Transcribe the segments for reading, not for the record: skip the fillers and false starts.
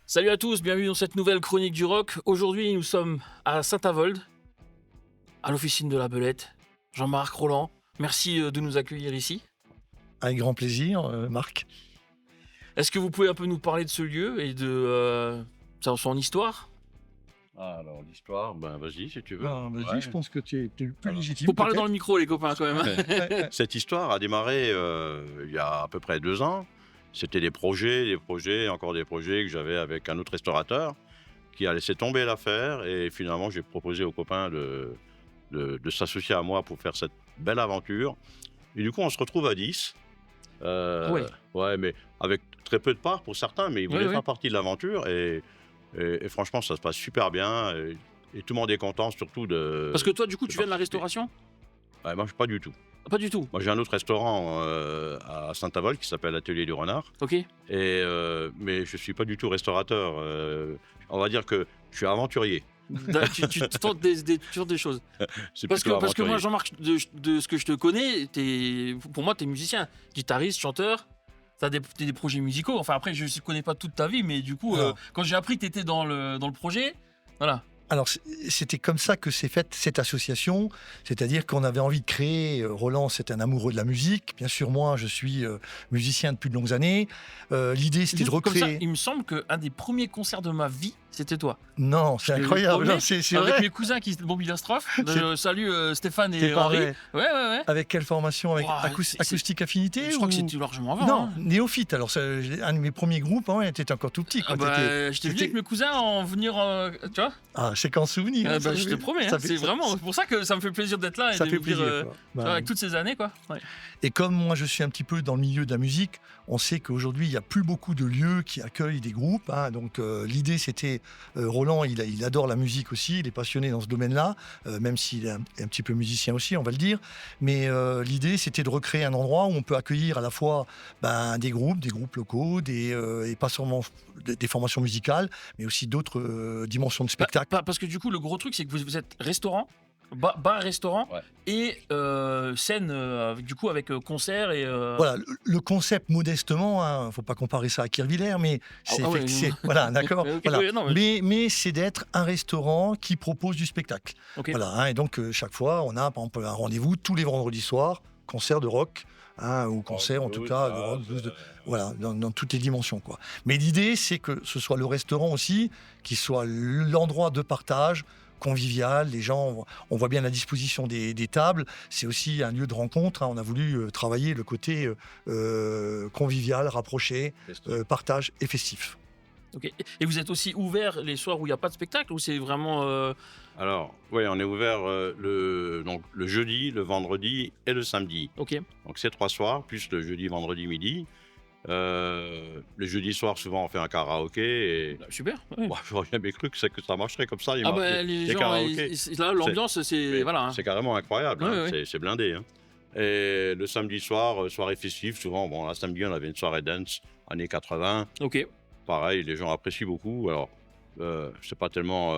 Salut à tous, bienvenue dans cette nouvelle chronique du rock. Aujourd'hui, nous sommes à Saint-Avold, à l'officine de la Belette. Jean-Marc Rolland, merci de nous accueillir ici. Avec grand plaisir, Marc. Est-ce que vous pouvez un peu nous parler de ce lieu et de son histoire? Alors l'histoire, vas-y si tu veux. Vas-y, Ouais. je pense que tu es plus Alors, légitime. Faut parler dans peut-être. le micro, les copains, quand même. Cette histoire a démarré il y a à peu près 2 ans. C'était des projets, encore des projets que j'avais avec un autre restaurateur qui a laissé tomber l'affaire et finalement j'ai proposé aux copains de s'associer à moi pour faire cette belle aventure. Et du coup on se retrouve à 10. Ouais. Ouais, mais avec très peu de parts pour certains, mais ils voulaient Ouais. faire partie de l'aventure et franchement ça se passe super bien et tout le monde est content surtout de... Parce que toi, du coup, de tu viens de la participer. restauration? Ouais, moi, pas du tout. Pas du tout. Moi, j'ai un autre restaurant à Saint-Avold qui s'appelle l'Atelier du Renard. Ok. Mais je suis pas du tout restaurateur. On va dire que je suis aventurier. Tu tentes des choses. C'est Parce plutôt que moi, aventurier. Jean-Marc, de ce que je te connais, pour moi, t'es musicien, guitariste, chanteur. T'as des projets musicaux. Enfin, après, je ne connais pas toute ta vie, mais du coup, Alors. quand j'ai appris que t'étais dans le projet, voilà. Alors, c'était comme ça que s'est faite cette association, c'est-à-dire qu'on avait envie de créer. Roland, c'est un amoureux de la musique. Bien sûr, moi, je suis musicien depuis de longues années. L'idée, c'était de Juste comme ça, recréer. il me semble qu'un des premiers concerts de ma vie, c'était toi. Non, c'est Je te incroyable. promets, Non, c'est avec vrai. mes cousins qui étaient bon bilastrophes. Salut Stéphane C'est et pas Henri. vrai. Ouais. Avec quelle formation? Avec Ouah, c'est- acoustique affinité Je crois ou- que c'était largement avant. Non, hein. néophyte. Alors, un de mes premiers groupes, t'étais encore tout petit. Ah Quand bah, j'étais venu avec mes cousins en venir, tu vois. c'est qu'en souvenir. Ah bah, je te promets, hein, c'est vraiment pour ça que ça me fait plaisir d'être là et Ça de fait me dire, plaisir. tu Quoi. vois, Bah, avec toutes ces années, quoi. Ouais. Et comme moi je suis un petit peu dans le milieu de la musique, on sait qu'aujourd'hui il n'y a plus beaucoup de lieux qui accueillent des groupes. Donc l'idée c'était, Roland il adore la musique aussi, il est passionné dans ce domaine-là, même s'il est un petit peu musicien aussi, on va le dire. Mais l'idée c'était de recréer un endroit où on peut accueillir à la fois des groupes locaux, et pas seulement des formations musicales, mais aussi d'autres dimensions de spectacle. Parce que du coup, le gros truc, c'est que vous êtes restaurant, bar-restaurant, Ouais. et scène, du coup, avec concert et. Voilà, le concept modestement, faut pas comparer ça à Kirchvillers, mais c'est Ah ouais, voilà, d'accord. Ok, Voilà. ouais, non, mais- Mais c'est d'être un restaurant qui propose du spectacle. Ok. Voilà, et donc chaque fois, on a par exemple un rendez-vous tous les vendredis soirs, concert de rock, ou concert en tout cas de rock, blues, voilà, dans toutes les dimensions, quoi. Mais l'idée, c'est que ce soit le restaurant aussi qui soit l'endroit de partage convivial, les gens, on voit bien la disposition des tables, c'est aussi un lieu de rencontre, on a voulu travailler le côté convivial, rapproché, partage et festif. Ok. Et vous êtes aussi ouvert les soirs où il n'y a pas de spectacle, ou c'est vraiment. Alors, oui, on est ouvert donc, le jeudi, le vendredi et le samedi. Ok. Donc ces 3 soirs, plus le jeudi, vendredi, midi. Le jeudi soir, souvent, on fait un karaoké. Et... Super. Ouais. J'aurais jamais cru que ça marcherait comme ça. Ah bah, les gens, karaokés. là, l'ambiance, c'est. Mais Voilà. Hein. C'est carrément incroyable, Ouais, hein. ouais. C'est blindé. Hein. Et le samedi soir, soirée festive, souvent, bon, là, samedi, on avait une soirée dance, années 80. Ok. Pareil, les gens apprécient beaucoup. Alors, c'est pas tellement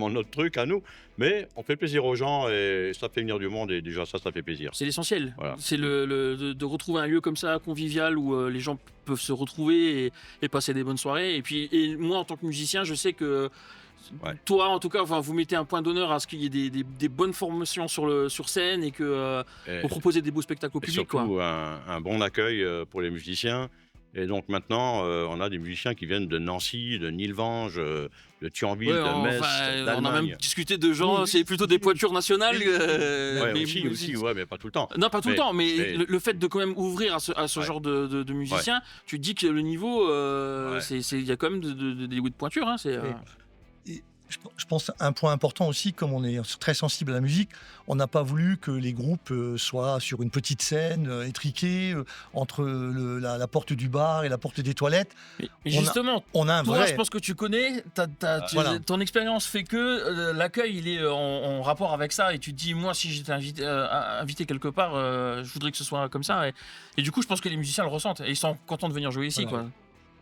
notre truc à nous, mais on fait plaisir aux gens et ça fait venir du monde et déjà ça fait plaisir. C'est l'essentiel. Voilà. C'est de retrouver un lieu comme ça, convivial, où les gens peuvent se retrouver et passer des bonnes soirées. Et moi, en tant que musicien, je sais que Ouais. toi, en tout cas, enfin, vous mettez un point d'honneur à ce qu'il y ait des bonnes formations sur scène et que Et, vous proposez des beaux spectacles au et public. surtout Quoi. un bon accueil pour les musiciens. Et donc maintenant, on a des musiciens qui viennent de Nancy, de Nilvange, de Thionville, Ouais, de Metz, on a d'Allemagne. même discuté de gens, Oui. c'est plutôt des pointures nationales. Ouais, mais- aussi, ouais, mais pas tout le temps. Non, pas tout le Mais- temps, mais mais- le fait de quand même ouvrir à ce Ouais. genre de musiciens, tu te dis que le niveau, Ouais. il y a quand même des goûts de pointure. Hein, c'est, Et je pense un point important aussi, comme on est très sensible à la musique, on n'a pas voulu que les groupes soient sur une petite scène étriquée entre la porte du bar et la porte des toilettes. mais on a- justement, On a un toi, vrai... je pense que tu connais, Voilà. ton expérience fait que l'accueil, il est en rapport avec ça, et tu te dis, moi, si j'étais invité quelque part, je voudrais que ce soit comme ça. Et du coup, je pense que les musiciens le ressentent, et ils sont contents de venir jouer ici. Voilà. Quoi.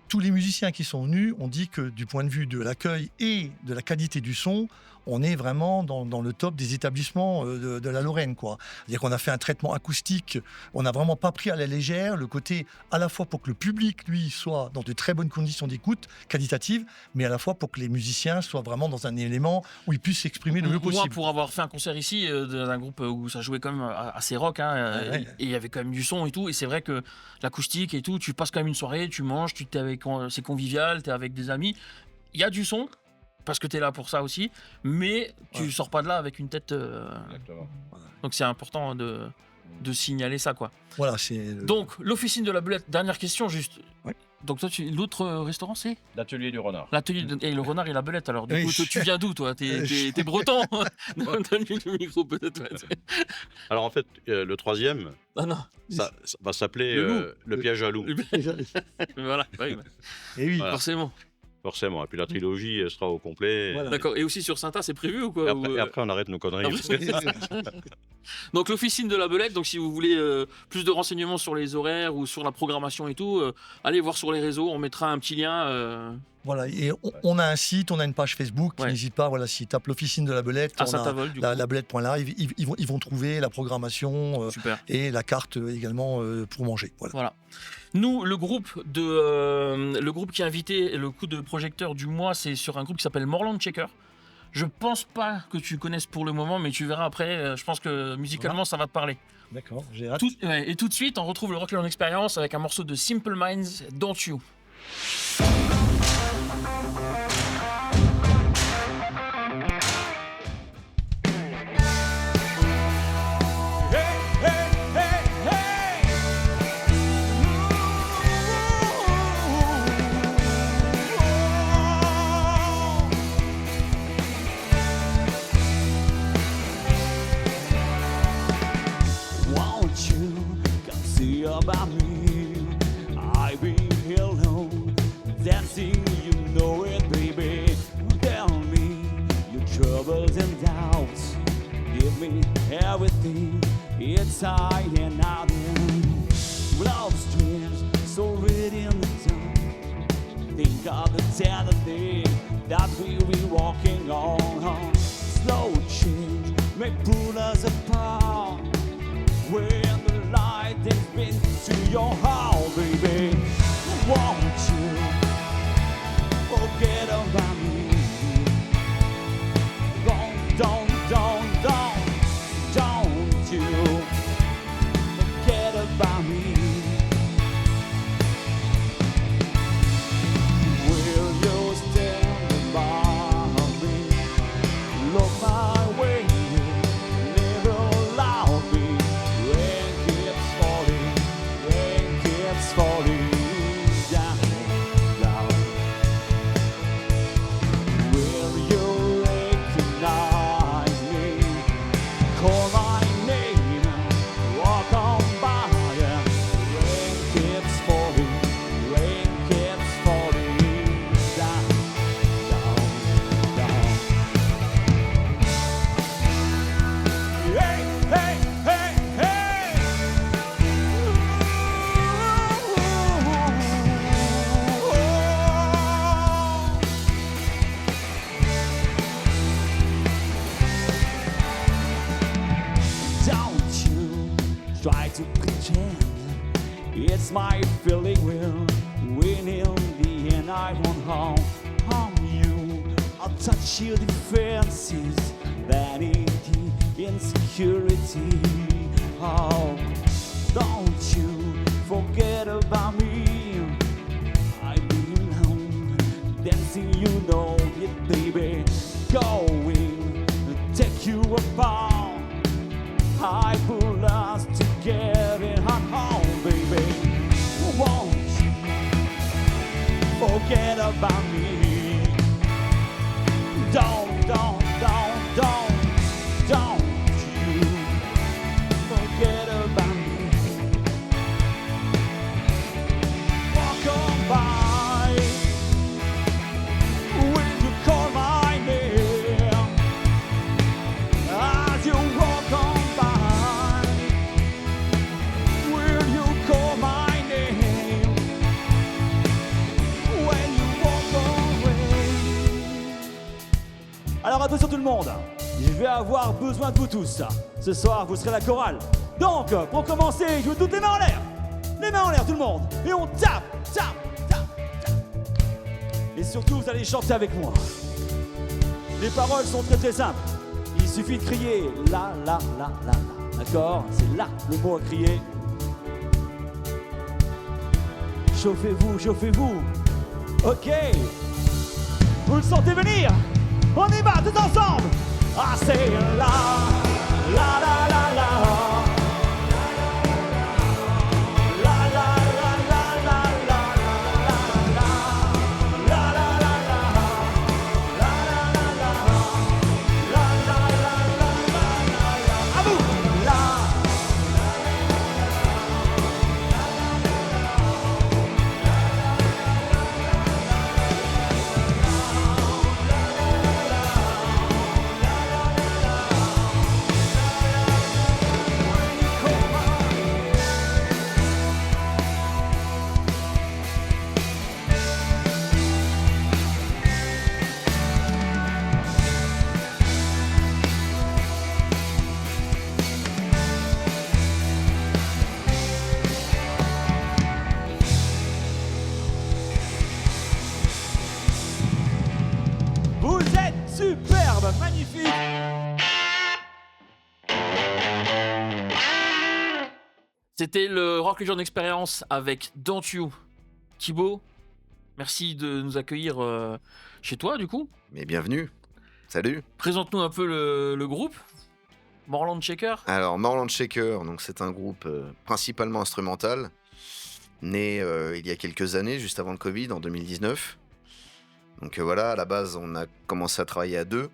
tous les musiciens qui sont venus ont dit que du point de vue de l'accueil et de la qualité du son, on est vraiment dans le top des établissements de la Lorraine, quoi. C'est-à-dire qu'on a fait un traitement acoustique, on n'a vraiment pas pris à la légère le côté à la fois pour que le public, lui, soit dans de très bonnes conditions d'écoute qualitatives, mais à la fois pour que les musiciens soient vraiment dans un élément où ils puissent s'exprimer le mieux Moi, possible. pour avoir fait un concert ici d'un groupe où ça jouait quand même assez rock, hein, Ouais. et il y avait quand même du son et tout, et c'est vrai que l'acoustique et tout, tu passes quand même une soirée, tu manges, c'est convivial, t'es avec des amis, il y a du son, parce que t'es là pour ça aussi, mais tu Ouais. sors pas de là avec une tête... Exactement. Donc c'est important de signaler ça, quoi. Voilà, c'est... Donc, l'officine de la Belette, dernière question juste. Ouais. Donc toi, l'autre restaurant, c'est L'atelier du renard. l'atelier et le renard et la Belette. Alors du Oui. coup, toi, tu viens d'où, toi? T'es breton? Donne-lui le micro peut-être. Ouais. Alors en fait, le troisième, Ah non. ça va s'appeler Le loup. le piège à loup, Voilà, oui, Et oui, Voilà. forcément. forcément. Et puis la trilogie elle sera au complet. Voilà. D'accord. Et aussi sur Saint-A, c'est prévu ou quoi? Et Ou, après, et après, on arrête nos conneries. Donc l'officine de la Belette, donc si vous voulez plus de renseignements sur les horaires ou sur la programmation et tout, allez voir sur les réseaux, on mettra un petit lien Voilà, et on a un site, on a une page Facebook, Ouais. n'hésite pas, voilà, s'ils tapent l'officine de la Belette, à on a Saint-Avold du coup. la belette.live, ils vont trouver la programmation Super. et la carte également pour manger. Voilà. Voilà. Nous, le groupe qui a invité le coup de projecteur du mois, c'est sur un groupe qui s'appelle Morland Checker. Je pense pas que tu connaisses pour le moment, mais tu verras après. Je pense que musicalement, ça va te parler. D'accord, j'ai hâte. Et tout de suite, on retrouve le Rock Learn Experience avec un morceau de Simple Minds, Don't You. Won't you come see about me? I've been here alone, dancing, you know it, baby. Tell me your troubles and doubts. Give me everything inside and out. Love streams so red in the dark. Think of the tender day that we'll be walking on. Slow change may pull us apart. When the light has been to your heart, baby, won't you forget about me? Don't you forget about me? Will you stand by me? Look my way, never allow me. Rain keeps falling down, down. Will you recognize me? Call my name, walk on by. Rain keeps falling down, down, down. Hey, hey, hey, hey. Don't you try to pretend it's my feeling will win in the end. I won't harm you. I'll touch your defenses, vanity, insecurity. Oh, don't you forget about me. I belong, dancing, you know it, baby. Going, take you apart. I pull us together and home, baby. Won't you forget about me? Don't you forget about me? le monde. Je vais avoir besoin de vous tous. Ce soir, vous serez la chorale. Donc, pour commencer, je veux toutes les mains en l'air. Les mains en l'air, tout le monde. Et on tape, tape, tape, tape. Et surtout, vous allez chanter avec moi. Les paroles sont très très simples. Il suffit de crier la, la, la, la, la. D'accord? C'est là le mot à crier. Chauffez-vous, chauffez-vous. Ok. Vous le sentez venir? On y va tous ensemble. Ah, c'est la, la, la, la, la. Vous êtes superbe, magnifique. C'était le Rock Legend Experience avec Don't You. Thibaut, merci de nous accueillir chez toi du coup. Mais bienvenue. Salut. Présente-nous un peu le groupe. Morland Shaker. Alors, Morland Shaker, donc c'est un groupe principalement instrumental, né il y a quelques années, juste avant le Covid, en 2019. Donc voilà, à la base, on a commencé à travailler à deux,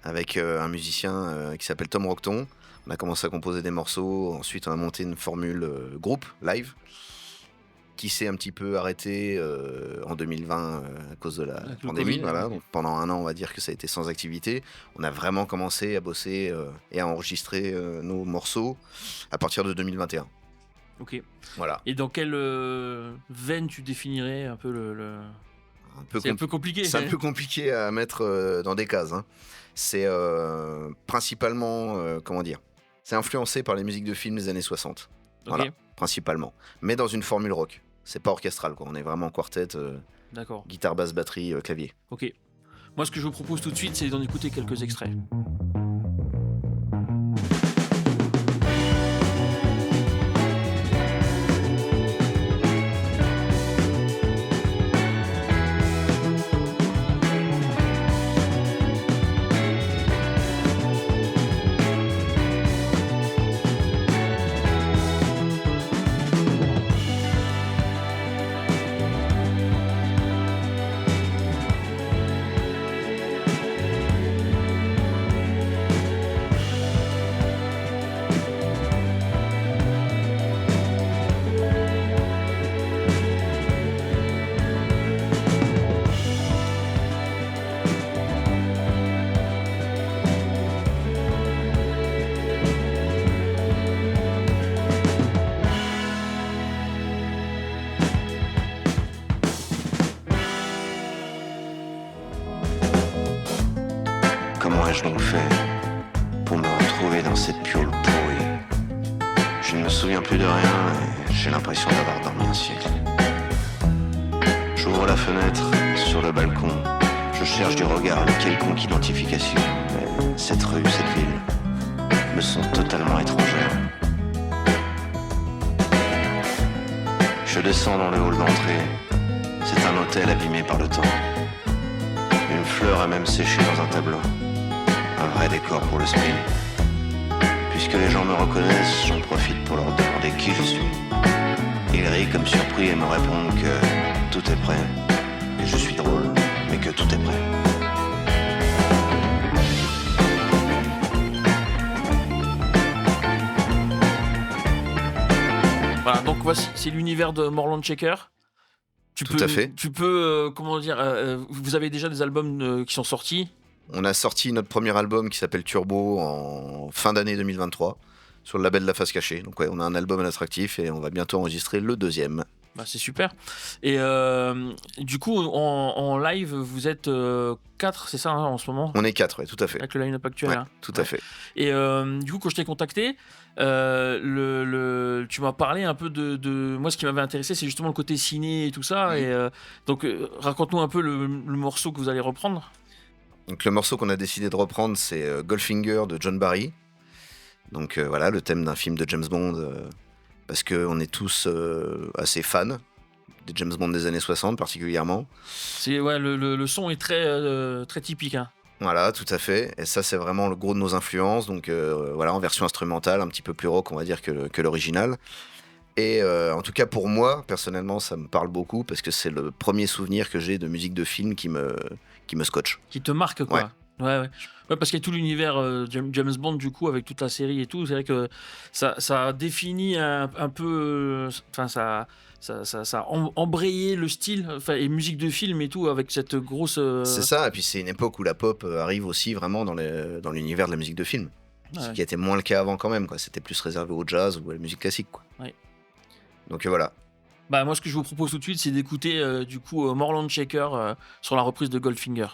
avec un musicien qui s'appelle Tom Rockton. On a commencé à composer des morceaux, ensuite on a monté une formule groupe, live, qui s'est un petit peu arrêtée en 2020 à cause de la pandémie. Covid, Voilà. ouais. Donc, pendant un an, on va dire que ça a été sans activité. On a vraiment commencé à bosser et à enregistrer nos morceaux à partir de 2021. Ok. Voilà. Et dans quelle veine tu définirais un peu C'est un peu compliqué. C'est un peu compliqué à mettre dans des cases, hein. C'est principalement, comment dire, c'est influencé par les musiques de films des années 60. Ok. Voilà, principalement. Mais dans une formule rock. C'est pas orchestral, quoi. On est vraiment quartet, D'accord. guitare, basse, batterie, clavier. Ok. Moi, ce que je vous propose tout de suite, c'est d'en écouter quelques extraits. Comment ai-je donc fait pour me retrouver dans cette piole pourrie? Je ne me souviens plus de rien et j'ai l'impression d'avoir dormi un siècle. J'ouvre la fenêtre sur le balcon, je cherche du regard une quelconque identification, mais cette rue, cette ville me sont totalement étrangères. Je descends dans le hall d'entrée, c'est un hôtel abîmé par le temps. Une fleur a même séché dans un tableau. Un vrai décor pour le spleen. Puisque les gens me reconnaissent, j'en profite pour leur demander qui je suis. Ils rient comme surpris et me répondent que tout est prêt. Et je suis drôle, mais que tout est prêt. Voilà, donc voici, c'est l'univers de Morland Shaker. Tout à fait. Tu peux, comment dire, vous avez déjà des albums qui sont sortis. On a sorti notre premier album qui s'appelle Turbo en fin d'année 2023 sur le label La Face Cachée. Donc ouais, on a un album à l'attractif et on va bientôt enregistrer le deuxième. Bah, c'est super. Et du coup, en live, vous êtes 4, c'est ça hein, en ce moment, On est 4, ouais, tout à fait. avec le line-up actuel. Ouais, Hein. tout à fait. Et du coup, quand je t'ai contacté, tu m'as parlé un peu de... Moi, ce qui m'avait intéressé, c'est justement le côté ciné et tout ça. Et donc, raconte-nous un peu le morceau que vous allez reprendre. Donc le morceau qu'on a décidé de reprendre, c'est Goldfinger de John Barry. Donc voilà, le thème d'un film de James Bond, parce qu'on est tous assez fans des James Bond des années 60 particulièrement. C'est, ouais, le son est très, très typique. Hein. Voilà, tout à fait. Et ça, c'est vraiment le gros de nos influences. Donc voilà, en version instrumentale, un petit peu plus rock, on va dire, que l'original. Et en tout cas, pour moi, personnellement, ça me parle beaucoup parce que c'est le premier souvenir que j'ai de musique de film qui me scotche. Qui te marque, quoi. Ouais, parce qu'il y a tout l'univers James Bond, du coup, avec toute la série et tout. C'est vrai que ça définit un peu. Enfin, ça a embrayé le style et musique de film et tout, avec cette grosse. C'est ça, et puis c'est une époque où la pop arrive aussi vraiment dans l'univers de la musique de film. Ce qui était moins le cas avant quand même, quoi. C'était plus réservé au jazz ou à la musique classique, quoi. Ouais. Donc voilà. Bah, moi, ce que je vous propose tout de suite, c'est d'écouter du coup Morland Shaker sur la reprise de Goldfinger.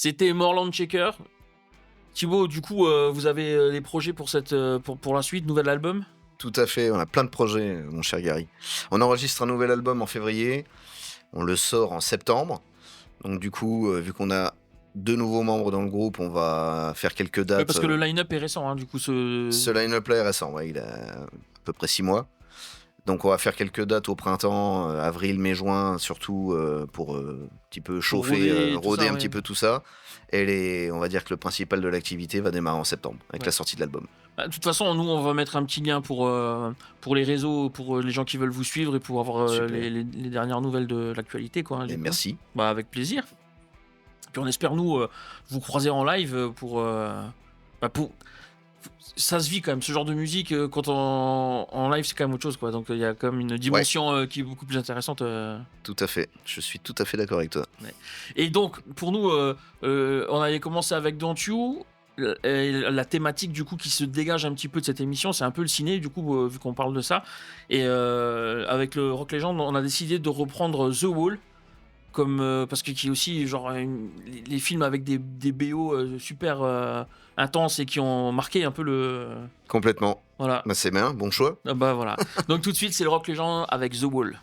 C'était Morland Shaker. Thibaut, du coup, vous avez des projets pour la suite, nouvel album? Tout à fait, on a plein de projets, mon cher Gary. On enregistre un nouvel album en février, on le sort en septembre. Donc du coup, vu qu'on a 2 nouveaux membres dans le groupe, on va faire quelques dates. Ouais, parce que le line-up est récent, hein, du coup. Ce line-up là est récent, ouais, il a à peu près 6 mois. Donc on va faire quelques dates au printemps, avril, mai, juin, surtout pour un petit peu chauffer, roder un petit peu tout ça. Et on va dire que le principal de l'activité va démarrer en septembre, avec la sortie de l'album. Bah, de toute façon, nous, on va mettre un petit lien pour les réseaux, pour les gens qui veulent vous suivre et pour avoir les dernières nouvelles de l'actualité, quoi. Et merci. Bah, avec plaisir. Puis on espère, nous, vous croiser en live pour... Ça se vit quand même, ce genre de musique, quand en live, c'est quand même autre chose, quoi. Donc il y a quand même une dimension qui est beaucoup plus intéressante. Tout à fait, je suis tout à fait d'accord avec toi. Ouais. Et donc, pour nous, on avait commencé avec Don't You. Et la thématique du coup qui se dégage un petit peu de cette émission, c'est un peu le ciné, du coup, vu qu'on parle de ça. Et avec le Rock Legend, on a décidé de reprendre The Wall comme parce que qui est aussi genre les films avec des BO super intenses et qui ont marqué un peu le. Complètement. Voilà. Bah, c'est bien, bon choix. Ah bah voilà. Donc tout de suite, c'est le Rock Legend avec The Wall.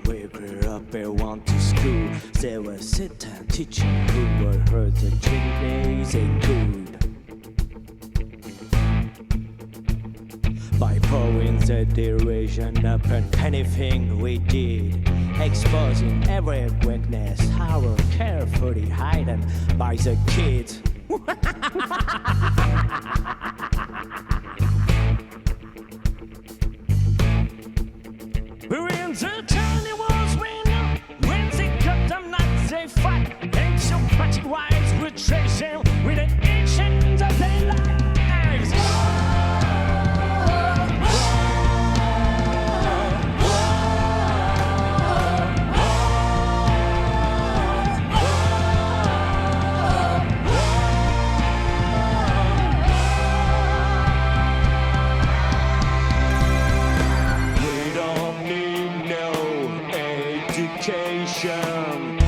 We grew up and went to school. There was certain teacher who would hurt the 3 days and good. By pouring the duration upon anything we did, exposing every weakness, our carefully hidden by the kids. We're in the tiny wars when they cut them nuts, they fight. And so party wise, we're tracing with the ancient of their lives. We don't need no education.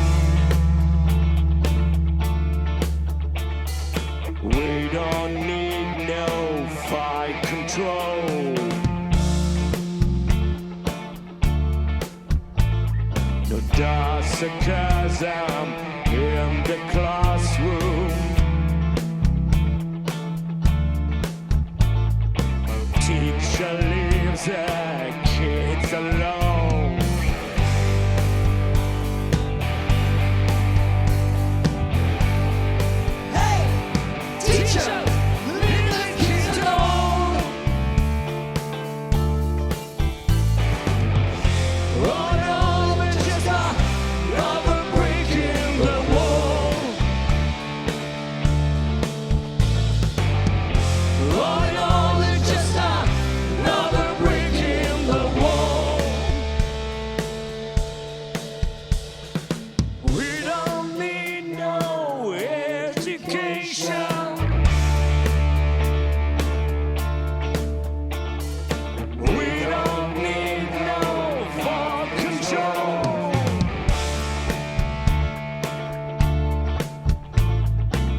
We don't need no fight control. No dark sarcasm in the classroom. Teacher leaves the kids alone. Teacher, leave the kids alone. Oh no, it's just a rubber breaking the wall. Oh no, it's just a rubber breaking the wall. We don't need no education. We don't need no for control.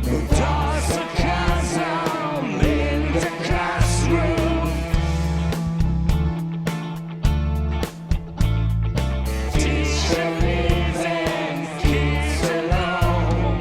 No dark sarcasm in the classroom. Teacher leaves and kids alone.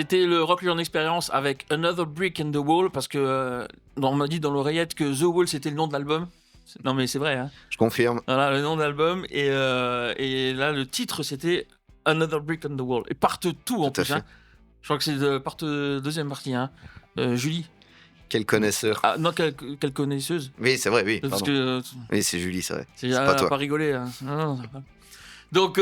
C'était le Rock Learn Experience avec Another Brick in the Wall, parce que on m'a dit dans l'oreillette que The Wall c'était le nom de l'album. Non mais c'est vrai, hein. Je confirme. Voilà le nom de l'album, et là le titre c'était Another Brick on the Wall. Et partout en Tout à plus, fait. hein. Je crois que c'est deuxième partie, hein. Julie. Quel connaisseur. Ah non, quelle connaisseuse. Oui, c'est vrai, oui. Parce Pardon. que Oui, c'est Julie, c'est vrai. c'est pas toi. pas rigoler. Hein. Non, pas. Donc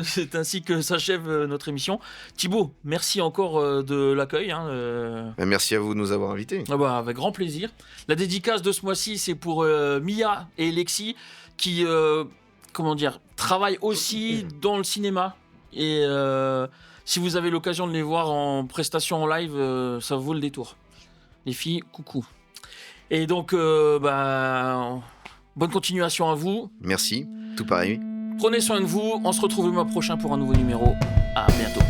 c'est ainsi que s'achève notre émission. Thibaut, merci encore de l'accueil. Hein, Merci à vous de nous avoir invités. Ah bah, avec grand plaisir. La dédicace de ce mois-ci, c'est pour Mia et Lexi qui travaillent aussi dans le cinéma. Et si vous avez l'occasion de les voir en prestation en live, ça vaut le détour. Les filles, coucou. Et donc, bonne continuation à vous. Merci, tout pareil. Prenez soin de vous. On se retrouve le mois prochain pour un nouveau numéro. À bientôt.